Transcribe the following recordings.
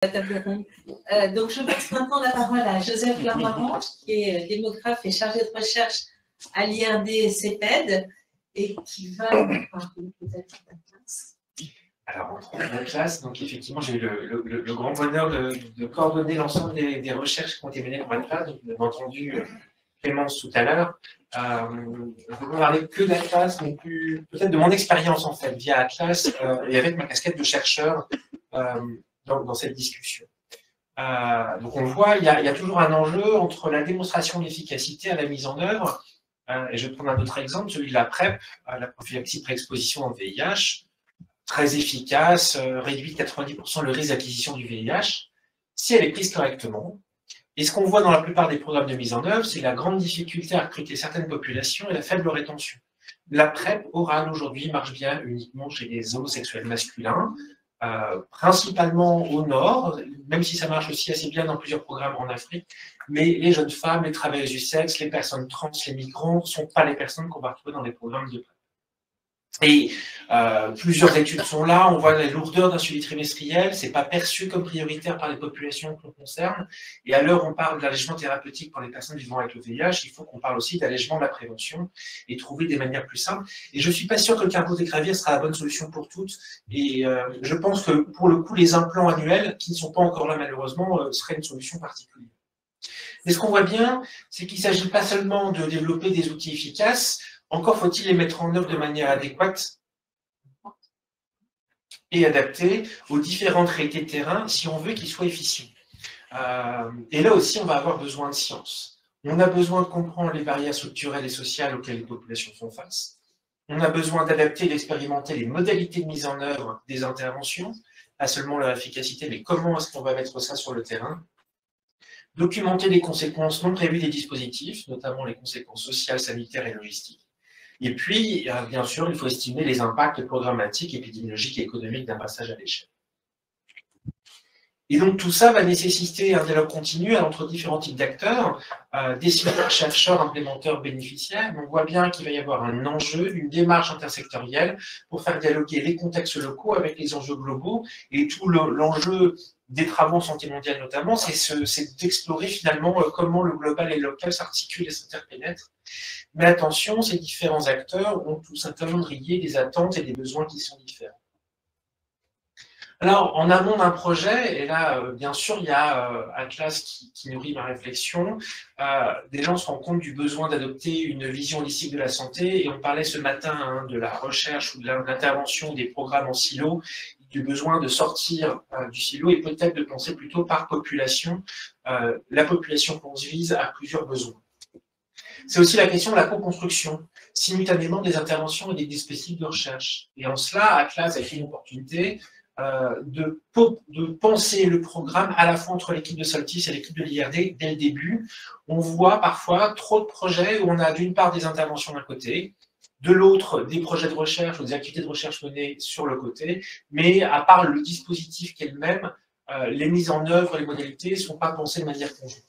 La table ronde. Donc, je passe maintenant la parole à Joseph Larmarange, qui est démographe et chargé de recherche à l'IRD CEPED et qui va nous parler peut-être de la classe. Alors, en la classe, donc effectivement, j'ai eu le grand bonheur de coordonner l'ensemble des recherches qui ont été menées par la classe. Vous avez entendu Clémence tout à l'heure. Je ne peux parler que de la classe, mais plus peut-être de mon expérience en fait, via Atlas et avec ma casquette de chercheur dans cette discussion. Donc on le voit, il y a toujours un enjeu entre la démonstration d'efficacité à la mise en œuvre. Et je vais prendre un autre exemple, celui de la PrEP, la prophylaxie pré-exposition au VIH, très efficace, réduit de 90% le risque d'acquisition du VIH, si elle est prise correctement. Et ce qu'on voit dans la plupart des programmes de mise en œuvre, c'est la grande difficulté à recruter certaines populations et la faible rétention. La PrEP orale aujourd'hui marche bien uniquement chez les homosexuels masculins, principalement au nord, même si ça marche aussi assez bien dans plusieurs programmes en Afrique, mais les jeunes femmes, les travailleuses du sexe, les personnes trans, les migrants ne sont pas les personnes qu'on va retrouver dans les programmes de PrEP. Et plusieurs études sont là, on voit la lourdeur d'un suivi trimestriel, c'est pas perçu comme prioritaire par les populations que l'on concerne, et à l'heure où on parle d'allègement thérapeutique pour les personnes vivant avec le VIH, il faut qu'on parle aussi d'allègement de la prévention et trouver des manières plus simples. Et je ne suis pas sûr que le Cabotegravir sera la bonne solution pour toutes, et je pense que pour le coup, les implants annuels, qui ne sont pas encore là malheureusement, seraient une solution particulière. Mais ce qu'on voit bien, c'est qu'il ne s'agit pas seulement de développer des outils efficaces, encore faut-il les mettre en œuvre de manière adéquate et adaptée aux différentes réalités de terrain si on veut qu'ils soient efficients. Et là aussi, on va avoir besoin de science. On a besoin de comprendre les barrières structurelles et sociales auxquelles les populations font face. On a besoin d'adapter et d'expérimenter les modalités de mise en œuvre des interventions, pas seulement leur efficacité, mais comment est-ce qu'on va mettre ça sur le terrain. Documenter les conséquences non prévues des dispositifs, notamment les conséquences sociales, sanitaires et logistiques. Et puis, bien sûr, il faut estimer les impacts programmatiques, épidémiologiques et économiques d'un passage à l'échelle. Et donc, tout ça va nécessiter un dialogue continu entre différents types d'acteurs, décideurs, chercheurs, implémenteurs, bénéficiaires. On voit bien qu'il va y avoir un enjeu, une démarche intersectorielle pour faire dialoguer les contextes locaux avec les enjeux globaux. Et tout l'enjeu des travaux en santé mondiale notamment, c'est d'explorer finalement comment le global et le local s'articulent et s'interpénètrent. Mais attention, ces différents acteurs ont tous un calendrier, des attentes et des besoins qui sont différents. Alors, en amont d'un projet, et là, bien sûr, il y a Atlas qui nourrit ma réflexion, des gens se rendent compte du besoin d'adopter une vision holistique de la santé, et on parlait ce matin de la recherche ou de l'intervention des programmes en silo, du besoin de sortir du silo et peut-être de penser plutôt par population. La population qu'on se vise a plusieurs besoins. C'est aussi la question de la co-construction, simultanément des interventions et des dispositifs de recherche. Et en cela, Atlas a fait une opportunité de penser le programme à la fois entre l'équipe de Soltis et l'équipe de l'IRD dès le début. On voit parfois trop de projets où on a d'une part des interventions d'un côté, de l'autre des projets de recherche ou des activités de recherche menées sur le côté, mais à part le dispositif qu'elle-même, les mises en œuvre, les modalités ne sont pas pensées de manière conjointe.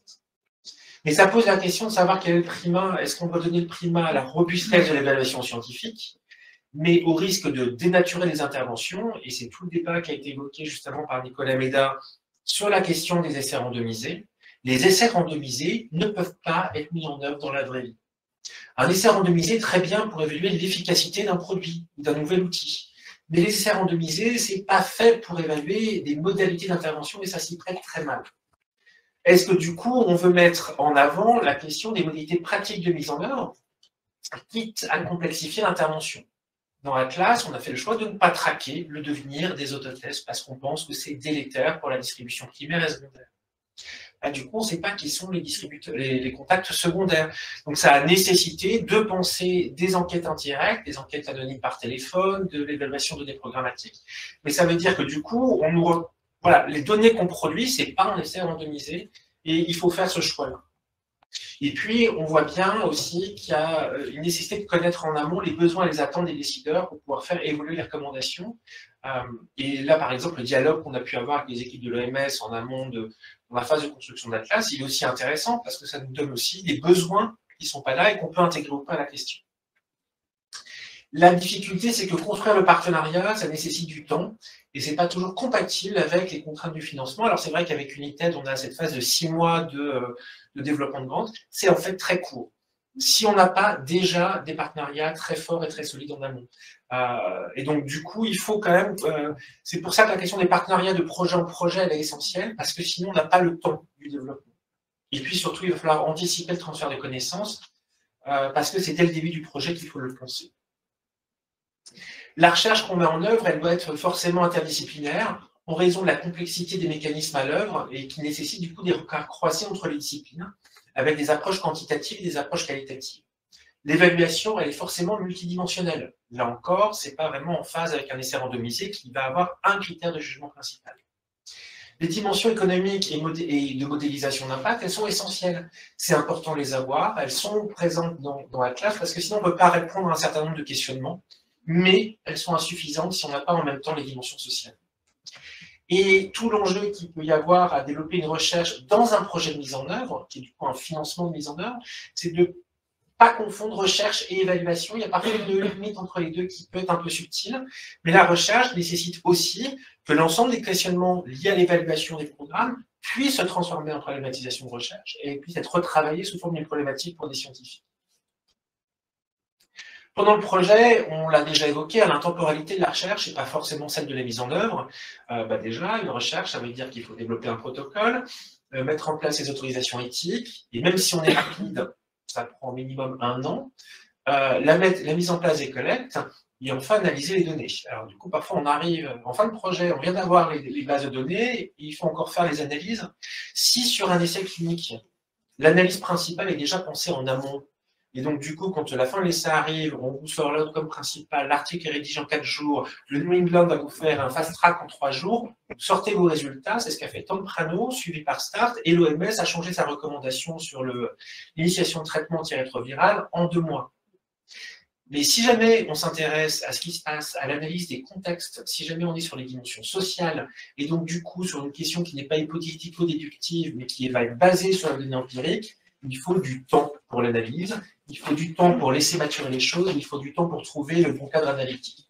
Mais ça pose la question de savoir quel est le primat. Est-ce qu'on doit donner le primat à la robustesse de l'évaluation scientifique, mais au risque de dénaturer les interventions, et c'est tout le débat qui a été évoqué justement par Nicolas Méda sur la question des essais randomisés. Les essais randomisés ne peuvent pas être mis en œuvre dans la vraie vie. Un essai randomisé est très bien pour évaluer l'efficacité d'un produit ou d'un nouvel outil. Mais les essais randomisés, ce n'est pas fait pour évaluer des modalités d'intervention et ça s'y prête très mal. Est-ce que du coup, on veut mettre en avant la question des modalités pratiques de mise en œuvre, quitte à complexifier l'intervention? Dans Atlas, on a fait le choix de ne pas traquer le devenir des autotests parce qu'on pense que c'est délétère pour la distribution primaire et secondaire. Là, du coup, on ne sait pas qui sont les distributeurs, les contacts secondaires. Donc, ça a nécessité de penser des enquêtes indirectes, des enquêtes anonymes par téléphone, de l'évaluation de données programmatiques. Mais ça veut dire que du coup, voilà, les données qu'on produit, ce n'est pas un essai randomisé et il faut faire ce choix-là. Et puis, on voit bien aussi qu'il y a une nécessité de connaître en amont les besoins et les attentes des décideurs pour pouvoir faire évoluer les recommandations. Et là, par exemple, le dialogue qu'on a pu avoir avec les équipes de l'OMS en amont dans la phase de construction d'Atlas, il est aussi intéressant parce que ça nous donne aussi des besoins qui ne sont pas là et qu'on peut intégrer ou pas à la question. La difficulté, c'est que construire le partenariat, ça nécessite du temps et ce n'est pas toujours compatible avec les contraintes du financement. Alors, c'est vrai qu'avec United, on a cette phase de 6 mois de développement de vente. C'est en fait très court. Si on n'a pas déjà des partenariats très forts et très solides en amont. Et donc, du coup, il faut quand même... c'est pour ça que la question des partenariats de projet en projet, elle est essentielle, parce que sinon, on n'a pas le temps du développement. Et puis, surtout, il va falloir anticiper le transfert de connaissances, parce que c'est dès le début du projet qu'il faut le penser. La recherche qu'on met en œuvre, elle doit être forcément interdisciplinaire, en raison de la complexité des mécanismes à l'œuvre, et qui nécessite du coup des regards croisés entre les disciplines, avec des approches quantitatives et des approches qualitatives. L'évaluation, elle est forcément multidimensionnelle. Là encore, ce n'est pas vraiment en phase avec un essai randomisé qui va avoir un critère de jugement principal. Les dimensions économiques et de modélisation d'impact, elles sont essentielles. C'est important de les avoir, elles sont présentes dans la classe, parce que sinon on ne peut pas répondre à un certain nombre de questionnements, mais elles sont insuffisantes si on n'a pas en même temps les dimensions sociales. Et tout l'enjeu qu'il peut y avoir à développer une recherche dans un projet de mise en œuvre, qui est du coup un financement de mise en œuvre, c'est de ne pas confondre recherche et évaluation. Il y a parfois une limite entre les deux qui peut être un peu subtile, mais la recherche nécessite aussi que l'ensemble des questionnements liés à l'évaluation des programmes puissent se transformer en problématisation de recherche et puissent être retravaillés sous forme d'une problématique pour des scientifiques. Pendant le projet, on l'a déjà évoqué, l'intemporalité de la recherche n'est pas forcément celle de la mise en œuvre. Déjà, une recherche, ça veut dire qu'il faut développer un protocole, mettre en place les autorisations éthiques, et même si on est rapide, ça prend au minimum 1 an, la mise en place des collectes, et enfin analyser les données. Alors du coup, parfois on arrive en fin de projet, on vient d'avoir les bases de données, et il faut encore faire les analyses. Si sur un essai clinique, l'analyse principale est déjà pensée en amont, et donc, du coup, quand la fin de l'essai arrive, on vous sort l'autre comme principal, l'article est rédigé en 4 jours, le New England va vous faire un fast track en 3 jours, sortez vos résultats, c'est ce qu'a fait Tom Prano, suivi par START, et l'OMS a changé sa recommandation sur l'initiation de traitement antirétroviral en 2 mois. Mais si jamais on s'intéresse à ce qui se passe, à l'analyse des contextes, si jamais on est sur les dimensions sociales, et donc du coup sur une question qui n'est pas hypothético-déductive, mais qui va être basée sur la donnée empirique, il faut du temps pour l'analyse, il faut du temps pour laisser maturer les choses, il faut du temps pour trouver le bon cadre analytique.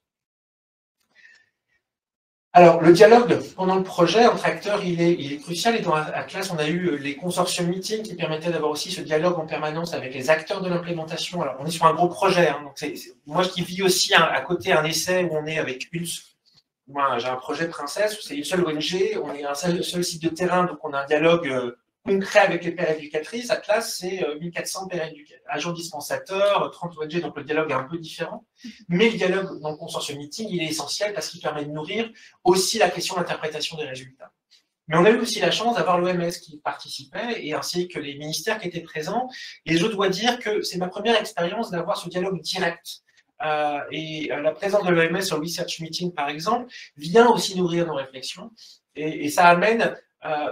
Alors, le dialogue pendant le projet entre acteurs, il est crucial, et dans la classe, on a eu les consortium meetings qui permettaient d'avoir aussi ce dialogue en permanence avec les acteurs de l'implémentation. Alors, on est sur un gros projet, hein, donc moi qui vis aussi à côté un essai où on est avec moi j'ai un projet Princesse, où c'est une seule ONG, on est un seul site de terrain, donc on a un dialogue concret avec les pères éducatrices. La classe, c'est 1400 agents dispensateurs, 30 ONG, donc le dialogue est un peu différent. Mais le dialogue dans le consortium meeting, il est essentiel parce qu'il permet de nourrir aussi la question d'interprétation des résultats. Mais on a eu aussi la chance d'avoir l'OMS qui participait, et ainsi que les ministères qui étaient présents. Et je dois dire que c'est ma première expérience d'avoir ce dialogue direct. Et la présence de l'OMS au Research Meeting, par exemple, vient aussi nourrir nos réflexions. Et ça amène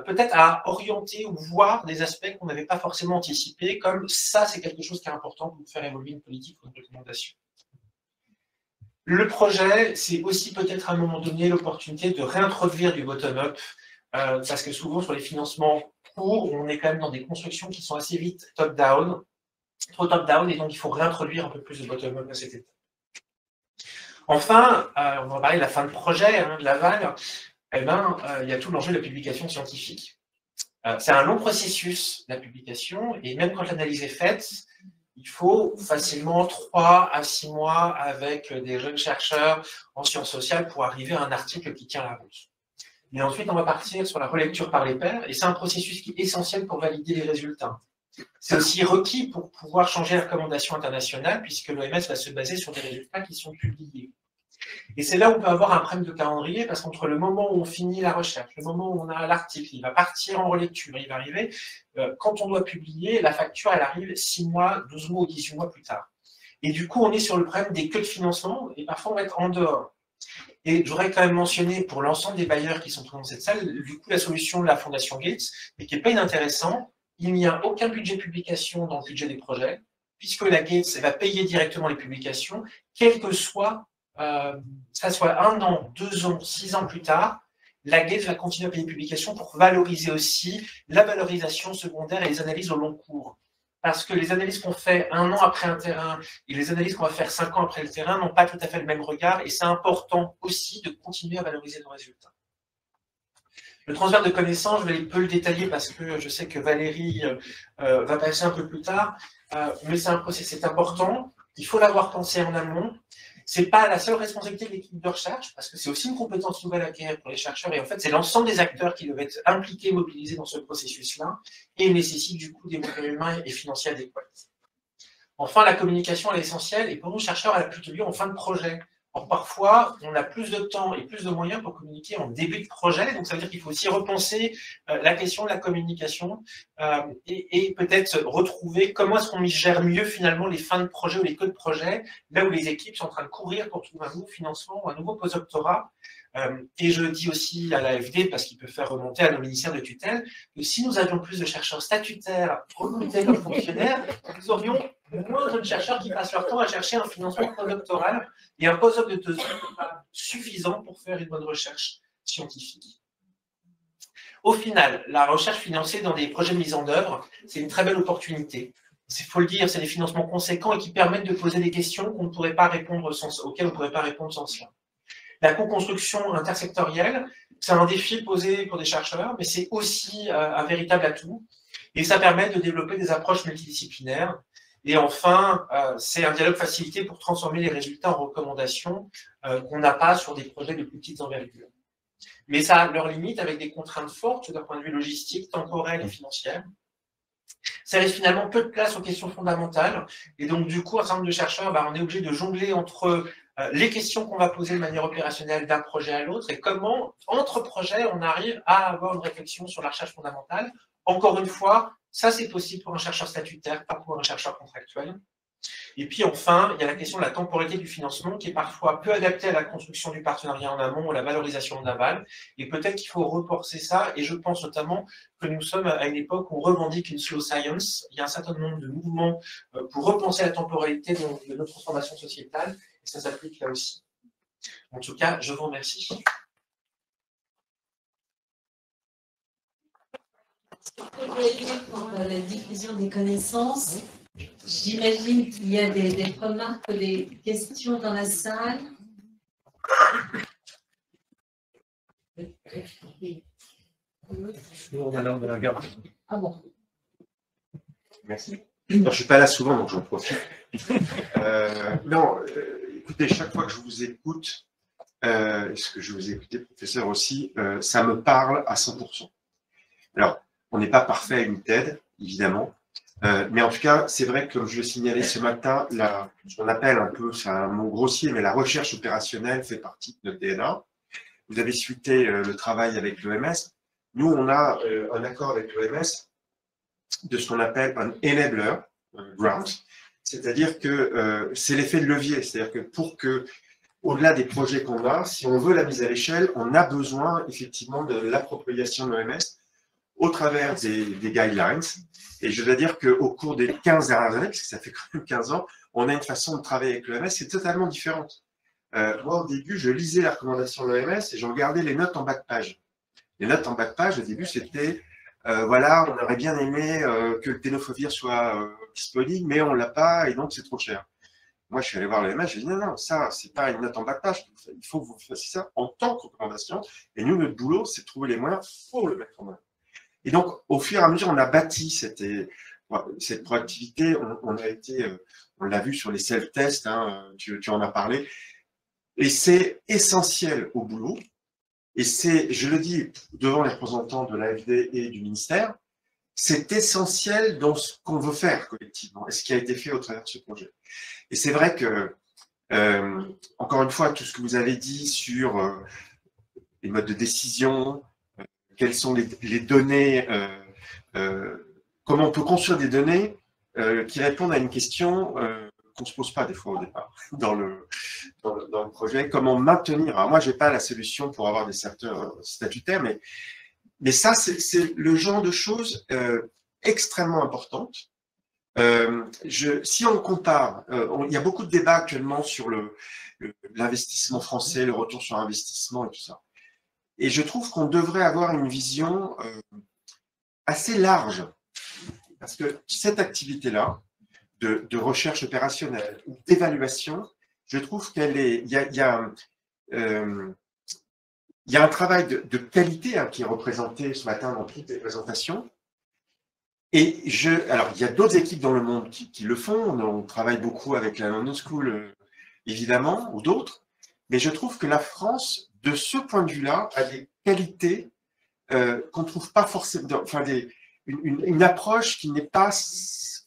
peut-être à orienter ou voir des aspects qu'on n'avait pas forcément anticipés, comme ça, c'est quelque chose qui est important pour faire évoluer une politique ou une recommandation. Le projet, c'est aussi peut-être à un moment donné l'opportunité de réintroduire du bottom-up, parce que souvent sur les financements courts, on est quand même dans des constructions qui sont assez vite top-down, trop top-down, et donc il faut réintroduire un peu plus de bottom-up à cette étape. Enfin, on va parler de la fin de projet, de l'aval. Eh ben, il y a tout l'enjeu de la publication scientifique. C'est un long processus, la publication, et même quand l'analyse est faite, il faut facilement 3 à 6 mois avec des jeunes chercheurs en sciences sociales pour arriver à un article qui tient la route. Mais ensuite, on va partir sur la relecture par les pairs, et c'est un processus qui est essentiel pour valider les résultats. C'est aussi requis pour pouvoir changer la recommandation internationale, puisque l'OMS va se baser sur des résultats qui sont publiés. Et c'est là où on peut avoir un problème de calendrier, parce qu'entre le moment où on finit la recherche, le moment où on a l'article, il va partir en relecture, il va arriver, quand on doit publier, la facture, elle arrive 6 mois, 12 mois ou 18 mois plus tard. Et du coup, on est sur le problème des queues de financement, et parfois on va être en dehors. Et j'aurais quand même mentionné pour l'ensemble des bailleurs qui sont présents dans cette salle, du coup, la solution de la Fondation Gates, mais qui n'est pas inintéressant. Il n'y a aucun budget de publication dans le budget des projets, puisque la Gates va payer directement les publications, quel que soit ça soit 1 an, 2 ans, 6 ans plus tard, la Gates va continuer à payer les publications pour valoriser aussi la valorisation secondaire et les analyses au long cours. parce que les analyses qu'on fait 1 an après un terrain et les analyses qu'on va faire 5 ans après le terrain n'ont pas tout à fait le même regard, et c'est important aussi de continuer à valoriser nos résultats. Le transfert de connaissances, je vais un peu le détailler parce que je sais que Valérie va passer un peu plus tard, mais c'est un processus, c'est important, il faut l'avoir pensé en amont. Ce n'est pas la seule responsabilité de l'équipe de recherche, parce que c'est aussi une compétence nouvelle à acquérir pour les chercheurs, et en fait, c'est l'ensemble des acteurs qui doivent être impliqués, mobilisés dans ce processus-là, et nécessite du coup des moyens humains et financiers adéquats. Enfin, la communication est essentielle, et pour nous, chercheurs, elle a plutôt lieu en fin de projet. Or, parfois, on a plus de temps et plus de moyens pour communiquer en début de projet, donc ça veut dire qu'il faut aussi repenser la question de la communication et peut-être retrouver comment est-ce qu'on gère mieux finalement les fins de projet ou les queues de projet, là où les équipes sont en train de courir pour trouver un nouveau financement ou un nouveau postdoctorat. Et je dis aussi à l'AFD, parce qu'il peut faire remonter à nos ministères de tutelle, que si nous avions plus de chercheurs statutaires recrutés comme fonctionnaires, nous aurions moins de chercheurs qui passent leur temps à chercher un financement postdoctoral, et un postdoc de 2 ans n'est pas suffisant pour faire une bonne recherche scientifique. Au final, la recherche financée dans des projets mis en œuvre, c'est une très belle opportunité. Il faut le dire, c'est des financements conséquents et qui permettent de poser des questions auxquelles on ne pourrait pas répondre sans cela. La co-construction intersectorielle, c'est un défi posé pour des chercheurs, mais c'est aussi un véritable atout. Et ça permet de développer des approches multidisciplinaires. Et enfin, c'est un dialogue facilité pour transformer les résultats en recommandations qu'on n'a pas sur des projets de plus petite envergure. Mais ça a leurs limites avec des contraintes fortes d'un point de vue logistique, temporel et financier. Ça laisse finalement peu de place aux questions fondamentales. Et donc, du coup, un certain nombre de chercheurs, on est obligé de jongler entre les questions qu'on va poser de manière opérationnelle d'un projet à l'autre et comment, entre projets, on arrive à avoir une réflexion sur la recherche fondamentale. Encore une fois, ça, c'est possible pour un chercheur statutaire, pas pour un chercheur contractuel. Et puis enfin, il y a la question de la temporalité du financement qui est parfois peu adaptée à la construction du partenariat en amont ou à la valorisation en aval. Et peut-être qu'il faut repenser ça. Et je pense notamment que nous sommes à une époque où on revendique une slow science. Il y a un certain nombre de mouvements pour repenser la temporalité de nos transformations sociétales. Et ça s'applique là aussi. En tout cas, je vous remercie. Pour la diffusion des connaissances, j'imagine qu'il y a des remarques, des questions dans la salle. Ah bon. Merci. Je ne suis pas là souvent, donc j'en profite. Écoutez, chaque fois que je vous écoute, ce que je vous ai écouté, professeur aussi, ça me parle à 100%. Alors, on n'est pas parfait à une TED, évidemment, mais en tout cas, c'est vrai que, comme je le signalais ce matin, ce qu'on appelle un peu, c'est un mot grossier, mais la recherche opérationnelle fait partie de notre DNA. Vous avez cité le travail avec l'OMS. Nous, on a un accord avec l'OMS de ce qu'on appelle un enabler grant, c'est-à-dire que c'est l'effet de levier, c'est-à-dire que pour que, au-delà des projets qu'on a, si on veut la mise à l'échelle, on a besoin effectivement de l'appropriation de l'OMS au travers des guidelines. Et je dois dire qu'au cours des 15 dernières années, parce que ça fait quand même 15 ans, on a une façon de travailler avec l'OMS qui est totalement différente. Moi, au début, je lisais la recommandation de l'OMS et je regardais les notes en bas de page. Les notes en bas de page, au début, c'était voilà, on aurait bien aimé que le tenofovir soit disponible, mais on ne l'a pas et donc c'est trop cher. Moi, je suis allé voir l'OMS, je lui ai dit non, ça, c'est pas une note en bas de page. Il faut que vous fassiez ça en tant que recommandation. Et nous, notre boulot, c'est de trouver les moyens pour le mettre en œuvre. Et donc, au fur et à mesure, on a bâti cette proactivité. On l'a vu sur les self-tests, hein, tu en as parlé. Et c'est essentiel au boulot. Et c'est, je le dis devant les représentants de l'AFD et du ministère, c'est essentiel dans ce qu'on veut faire collectivement et ce qui a été fait au travers de ce projet. Et c'est vrai que, encore une fois, tout ce que vous avez dit sur les modes de décision, quelles sont les données, comment on peut construire des données qui répondent à une question qu'on ne se pose pas des fois au départ dans le projet, comment maintenir. Alors moi, je n'ai pas la solution pour avoir des secteurs statutaires, mais ça, c'est le genre de choses extrêmement importantes. Si on compare, il y a beaucoup de débats actuellement sur l'investissement français, le retour sur investissement et tout ça. Et je trouve qu'on devrait avoir une vision assez large parce que cette activité-là, de recherche opérationnelle ou d'évaluation, je trouve qu'elle est, il y a un travail de qualité qui est représenté ce matin dans toutes les présentations. Et alors, il y a d'autres équipes dans le monde qui le font. On travaille beaucoup avec la London School, évidemment, ou d'autres. Mais je trouve que la France, de ce point de vue-là, a des qualités qu'on ne trouve pas forcément, enfin, une approche qui n'est pas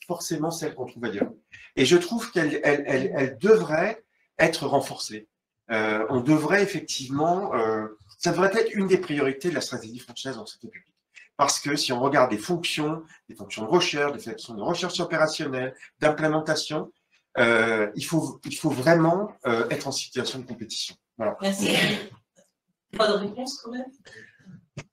forcément celle qu'on trouve ailleurs. Et je trouve qu'elle devrait être renforcée. On devrait effectivement, ça devrait être une des priorités de la stratégie française en santé publique. Parce que si on regarde des fonctions de recherche, des fonctions de recherche opérationnelle, d'implémentation, il faut vraiment être en situation de compétition. Voilà. Merci. Pas de réponse quand même?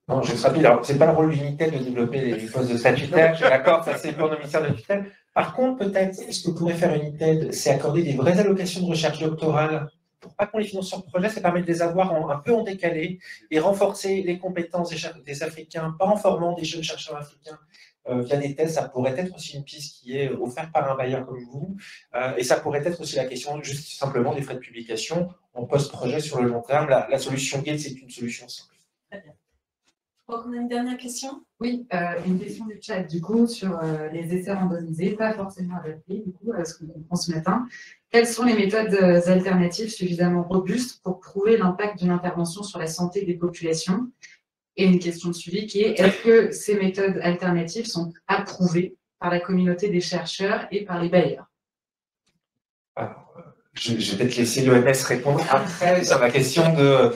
Non, je vais être rapide. Alors, ce n'est pas le rôle d'Unitel de développer les postes de statutaire. D'accord, ça c'est pour le ministère de tutelle. Par contre, peut-être, ce que pourrait faire Unitel, c'est accorder des vraies allocations de recherche doctorale pour pas qu'on les finance sur projet, ça permet de les avoir un peu en décalé et renforcer les compétences des Africains, pas en formant des jeunes chercheurs africains via des thèses. Ça pourrait être aussi une piste qui est offerte par un bailleur comme vous. Et ça pourrait être aussi la question juste simplement des frais de publication en post-projet sur le long terme. La solution Gate, c'est une solution simple. Très bien. Je crois qu'on a une dernière question. Oui, une question du chat, du coup, sur les essais randomisés, pas forcément adaptés, du coup, à ce qu'on comprend ce matin. Quelles sont les méthodes alternatives suffisamment robustes pour prouver l'impact d'une intervention sur la santé des populations? Et une question de suivi qui est, est-ce que ces méthodes alternatives sont approuvées par la communauté des chercheurs et par les bailleurs? Alors, je vais peut-être laisser l'OMS répondre après sur la question de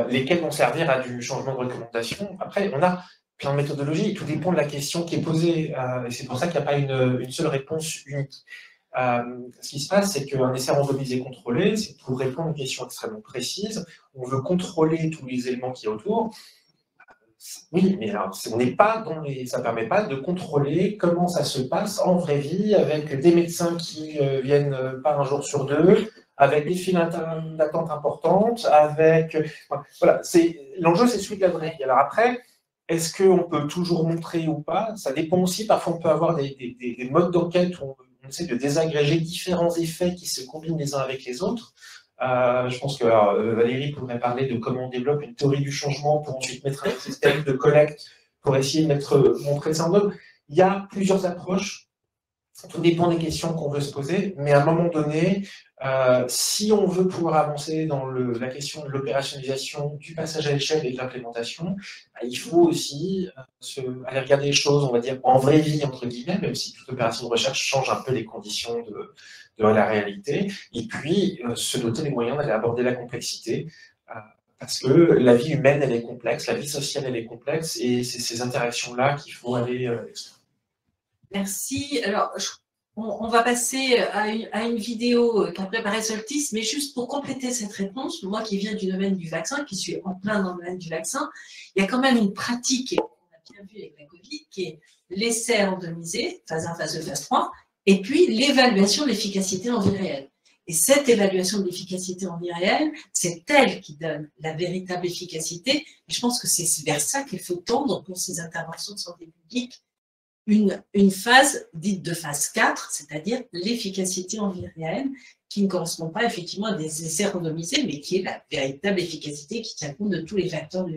lesquels vont servir à du changement de recommandation. Après, on a plein de méthodologies, tout dépend de la question qui est posée, et c'est pour ça qu'il n'y a pas une seule réponse unique. Ce qui se passe, c'est qu'un essai randomisé contrôlé, c'est pour répondre à une question extrêmement précise, on veut contrôler tous les éléments qui y a autour. Oui, mais alors, on n'est pas dans ça ne permet pas de contrôler comment ça se passe en vraie vie, avec des médecins qui viennent pas un jour sur deux, avec des files d'attente importantes, avec... Voilà, l'enjeu, c'est celui de la vraie vie. Alors après, est-ce qu'on peut toujours montrer ou pas? Ça dépend aussi, parfois on peut avoir des modes d'enquête où on essaie de désagréger différents effets qui se combinent les uns avec les autres. Je pense que Valérie pourrait parler de comment on développe une théorie du changement pour ensuite mettre un système de collecte pour essayer de montrer ça en œuvre. Il y a plusieurs approches. Tout dépend des questions qu'on veut se poser, mais à un moment donné, si on veut pouvoir avancer dans la question de l'opérationnalisation, du passage à l'échelle et de l'implémentation, il faut aussi aller regarder les choses, on va dire, en vraie vie, entre guillemets, même si toute opération de recherche change un peu les conditions de la réalité, et puis se doter des moyens d'aller aborder la complexité, parce que la vie humaine, elle est complexe, la vie sociale, elle est complexe, et c'est ces interactions-là qu'il faut aller explorer. Merci. Alors, on va passer à une vidéo qu'a préparée Soltis, mais juste pour compléter cette réponse, moi qui viens du domaine du vaccin, qui suis en plein dans le domaine du vaccin, il y a quand même une pratique, qu'on a bien vu avec la Covid, qui est l'essai randomisé, phase 1, phase 2, phase 3, et puis l'évaluation de l'efficacité en vie réelle. Et cette évaluation de l'efficacité en vie réelle, c'est elle qui donne la véritable efficacité. Et je pense que c'est vers ça qu'il faut tendre pour ces interventions de santé publique. Une phase dite de phase 4, c'est-à-dire l'efficacité en vie réelle, qui ne correspond pas effectivement à des essais randomisés, mais qui est la véritable efficacité qui tient compte de tous les facteurs de